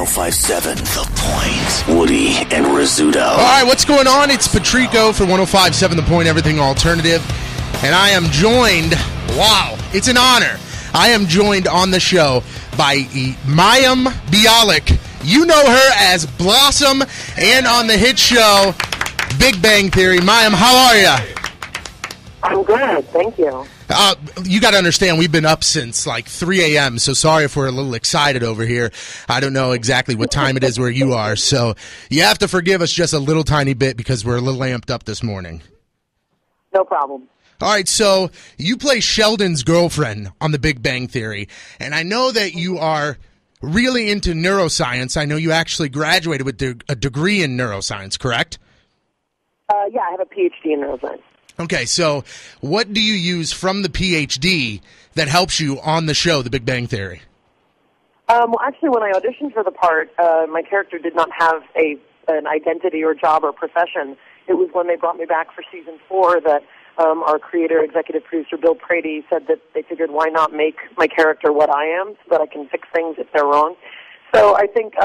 105.7 The Point. Woody and Rizzuto. All right, what's going on? It's Patrico for 105.7 The Point, Everything Alternative. And I am joined, wow, it's an honor. I am joined on the show by Mayim Bialik. You know her as Blossom and on the hit show Big Bang Theory. Mayim, how are you? I'm good, thank you. You got to understand, we've been up since like 3 a.m., so sorry if we're a little excited over here. I don't know exactly what time it is where you are, so you have to forgive us just a little tiny bit because we're a little amped up this morning. No problem. All right, so you play Sheldon's girlfriend on The Big Bang Theory, and I know that you are really into neuroscience. I know you actually graduated with a degree in neuroscience, correct? Yeah, I have a PhD in neuroscience. Okay, so what do you use from the PhD that helps you on the show, The Big Bang Theory? Well, actually, when I auditioned for the part, my character did not have an identity or job or profession. It was when they brought me back for season 4 that our creator, executive producer, Bill Prady, said that they figured why not make my character what I am so that I can fix things if they're wrong. So I think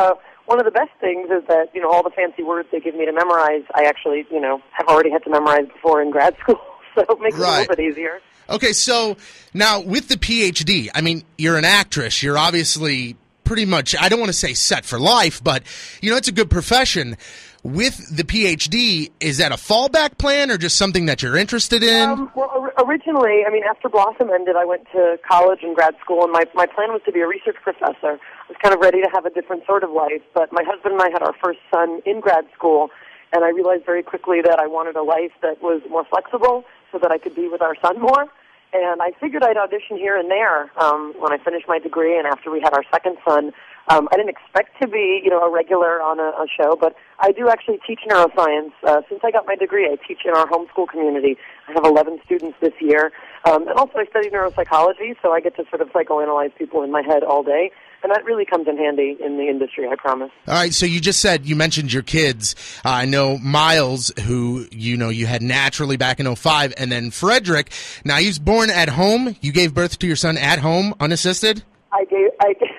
one of the best things is that, all the fancy words they give me to memorize, I actually, have already had to memorize before in grad school, so it makes it a little bit easier. Okay, so now with the PhD, I mean, you're an actress. You're obviously pretty much, I don't want to say set for life, but, it's a good profession. With the PhD, is that a fallback plan or just something that you're interested in? Well, originally, after Blossom ended, I went to college and grad school, and my plan was to be a research professor. I was kind of ready to have a different sort of life, but my husband and I had our first son in grad school, and I realized very quickly that I wanted a life that was more flexible so that I could be with our son more. And I figured I'd audition here and there when I finished my degree and after we had our second son. I didn't expect to be, a regular on a show, but I do actually teach neuroscience. Since I got my degree, I teach in our homeschool community. I have 11 students this year. And also I study neuropsychology, so I get to sort of psychoanalyze people in my head all day. And that really comes in handy in the industry, I promise. All right, so you mentioned your kids. I know Miles, who, you had naturally back in 2005, and then Frederick. Now, he was born at home. You gave birth to your son at home, unassisted?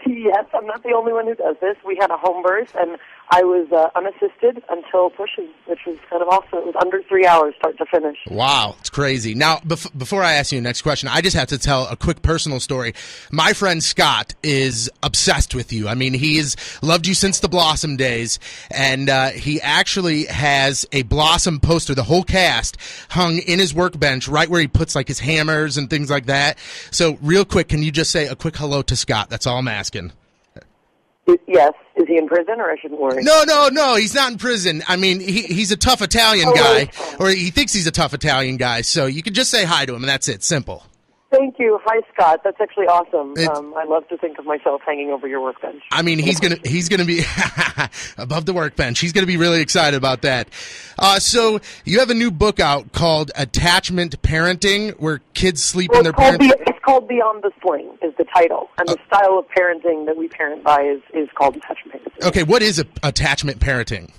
Yes, I'm not the only one who does this. We had a home birth, and I was unassisted until pushing, which was kind of awesome. It was under 3 hours, start to finish. Wow, it's crazy. Now, before I ask you the next question, I just have to tell a quick personal story. My friend Scott is obsessed with you. I mean, he's loved you since the Blossom days, and he actually has a Blossom poster, the whole cast, hung in his workbench right where he puts, like, his hammers and things like that. So, real quick, can you just say a quick hello to Scott? That's all I'm asking. Yes. Is he in prison, or I shouldn't worry? No, he's not in prison. I mean, he's a tough Italian guy, or he thinks he's a tough Italian guy, so you can just say hi to him, and that's it. Simple. Thank you. Hi, Scott. That's actually awesome. I love to think of myself hanging over your workbench. I mean, he's gonna be above the workbench. He's gonna be really excited about that. So you have a new book out called Attachment Parenting, where kids sleep in their parents. It's called Beyond the Sling is the title, and the style of parenting that we parent by is called attachment parenting. Okay, what is attachment parenting?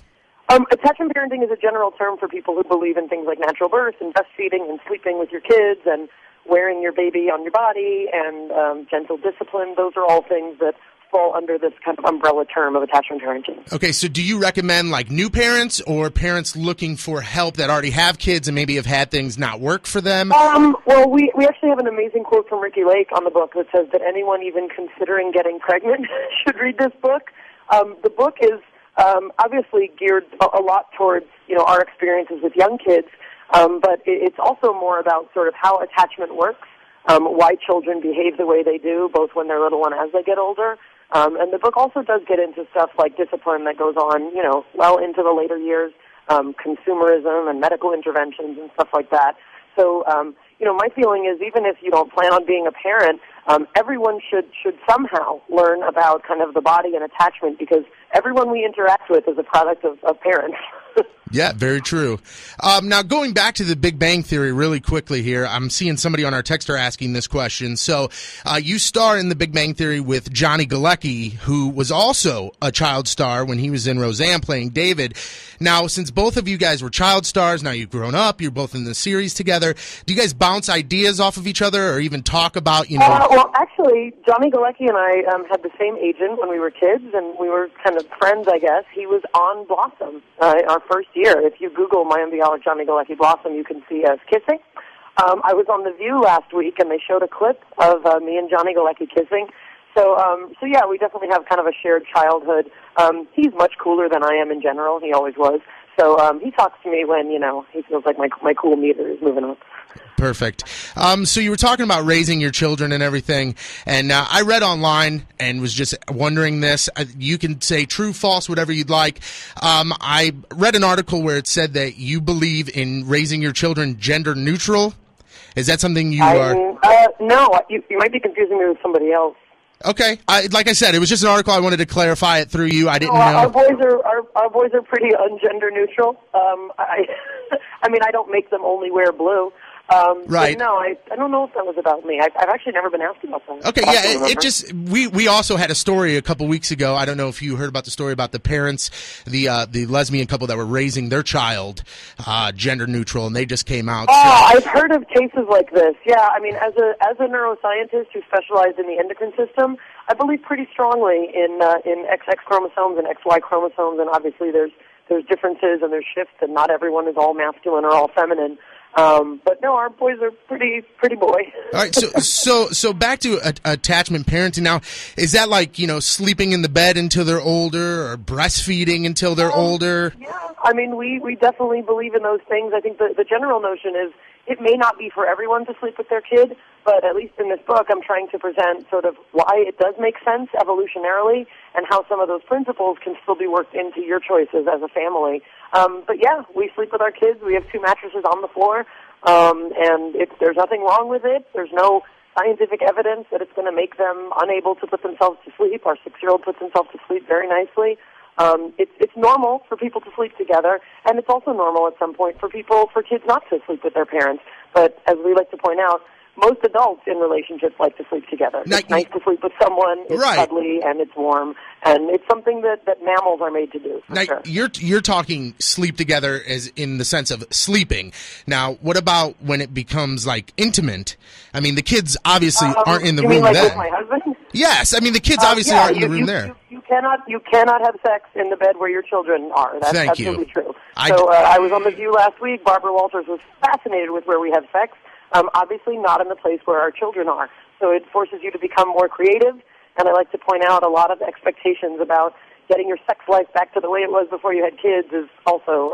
Attachment parenting is a general term for people who believe in things like natural birth and breastfeeding and sleeping with your kids and wearing your baby on your body and gentle discipline. Those are all things that fall under this kind of umbrella term of attachment parenting. Okay, so do you recommend like new parents or parents looking for help that already have kids and maybe have had things not work for them? Well, we actually have an amazing quote from Ricky Lake on the book that says that anyone even considering getting pregnant should read this book. The book is obviously geared a lot towards our experiences with young kids, but it's also more about sort of how attachment works, why children behave the way they do, both when they're little and as they get older. And the book also does get into stuff like discipline that goes on, well into the later years, consumerism and medical interventions and stuff like that. So, my feeling is even if you don't plan on being a parent, everyone should somehow learn about kind of the body and attachment because everyone we interact with is a product of parents. Yeah, very true. Now, going back to the Big Bang Theory really quickly here, I'm seeing somebody on our texter asking this question. So you star in the Big Bang Theory with Johnny Galecki, who was also a child star when he was in Roseanne playing David. Now, since both of you guys were child stars, now you've grown up, you're both in the series together, do you guys bounce ideas off of each other or even talk about, Well, actually, Johnny Galecki and I had the same agent when we were kids, and we were kind of friends, I guess. He was on Blossom our first year. If you Google Mayim Bialik, Johnny Galecki, Blossom, you can see us kissing. I was on The View last week, and they showed a clip of me and Johnny Galecki kissing. So yeah, we definitely have kind of a shared childhood. He's much cooler than I am in general. He always was. So he talks to me when, he feels like my cool meter is moving up. Perfect. So you were talking about raising your children and everything, and I read online and was just wondering this. You can say true, false, whatever you'd like. I read an article where it said that you believe in raising your children gender neutral. Is that something you are? No, you might be confusing me with somebody else. Okay, like I said, it was just an article. I wanted to clarify it through you. I didn't know. Our boys are pretty ungender neutral. I mean, I don't make them only wear blue. Right. No, I don't know if that was about me. I've actually never been asked about that. Okay, yeah, it just we also had a story a couple weeks ago. I don't know if you heard about the story about the parents, the lesbian couple that were raising their child gender neutral, and they just came out. I've heard of cases like this. Yeah, I mean, as a neuroscientist who specialized in the endocrine system, I believe pretty strongly in XX chromosomes and XY chromosomes, and obviously there's differences and there's shifts, and not everyone is all masculine or all feminine. But no, our boys are pretty boy. All right, so back to attachment parenting now. Is that like, sleeping in the bed until they're older, or breastfeeding until they're older? Yeah, I mean, we definitely believe in those things. I think the general notion is it may not be for everyone to sleep with their kid, but at least in this book, I'm trying to present sort of why it does make sense evolutionarily and how some of those principles can still be worked into your choices as a family. But yeah, we sleep with our kids. We have 2 mattresses on the floor, and there's nothing wrong with it. There's no scientific evidence that it's going to make them unable to put themselves to sleep. Our 6-year-old puts himself to sleep very nicely. It's normal for people to sleep together, and it's also normal at some point for kids not to sleep with their parents. But as we like to point out, most adults in relationships like to sleep together. It's nice to sleep with someone. It's cuddly and it's warm, and it's something that mammals are made to do. Now, sure. You're talking sleep together as in the sense of sleeping. Now, what about when it becomes like intimate? I mean, the kids obviously aren't in the room mean like then. with my husband? Yes, I mean the kids obviously aren't in the room there. You cannot have sex in the bed where your children are. That's absolutely true. I was on The View last week. Barbara Walters was fascinated with where we have sex. Obviously not in the place where our children are. So it forces you to become more creative, and I like to point out a lot of expectations about getting your sex life back to the way it was before you had kids is also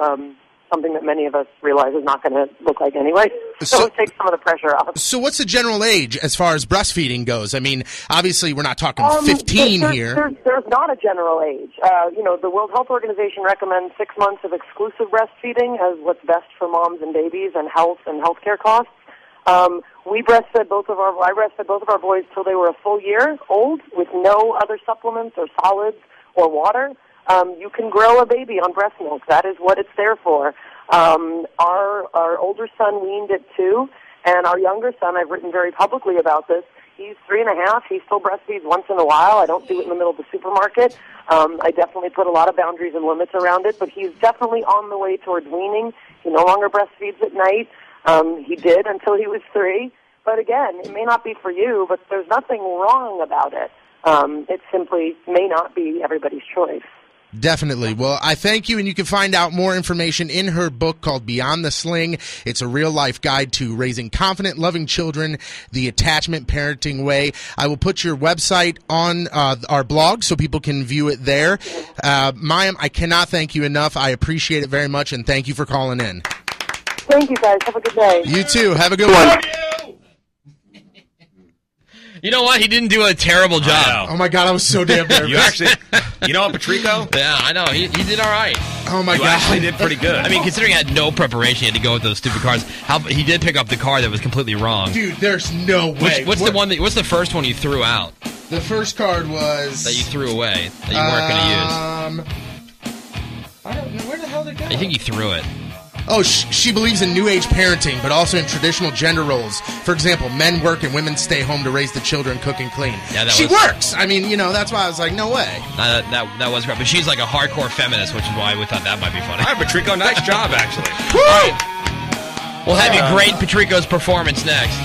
something that many of us realize is not going to look like anyway. So it takes some of the pressure off. So what's the general age as far as breastfeeding goes? I mean, obviously we're not talking 15 here. There's not a general age. The World Health Organization recommends 6 months of exclusive breastfeeding as what's best for moms and babies and health and healthcare costs. I breastfed both of our boys till they were a full year old with no other supplements or solids or water. You can grow a baby on breast milk. That is what it's there for. Our older son weaned at 2, and our younger son, I've written very publicly about this, he's 3.5. He still breastfeeds once in a while. I don't do it in the middle of the supermarket. I definitely put a lot of boundaries and limits around it, but he's definitely on the way towards weaning. He no longer breastfeeds at night. He did until he was 3. But again, it may not be for you, but there's nothing wrong about it. It simply may not be everybody's choice. Definitely. Well, I thank you, and you can find out more information in her book called Beyond the Sling. It's a real-life guide to raising confident, loving children, the attachment parenting way. I will put your website on our blog so people can view it there. Mayim, I cannot thank you enough. I appreciate it very much, and thank you for calling in. Thank you, guys. Have a good day. You too. Have a good one. You know what? He didn't do a terrible job. Oh, my God. I was so damn nervous. You know what, Patrico? Yeah, I know. He did all right. Oh, my God. You actually did pretty good. I mean, considering he had no preparation, he had to go with those stupid cards. He did pick up the card that was completely wrong. Dude, there's no way. What's the first one you threw out? The first card was... That you threw away, that you weren't going to use. I don't know. Where the hell I think he threw it. Oh, she believes in new age parenting, but also in traditional gender roles. For example, men work and women stay home to raise the children, cook and clean. Yeah, she works. I mean, that's why I was like, no way. That was great. But she's like a hardcore feminist, which is why we thought that might be funny. All right, Patrico, nice job, actually. We'll have you grade Patrico's performance next.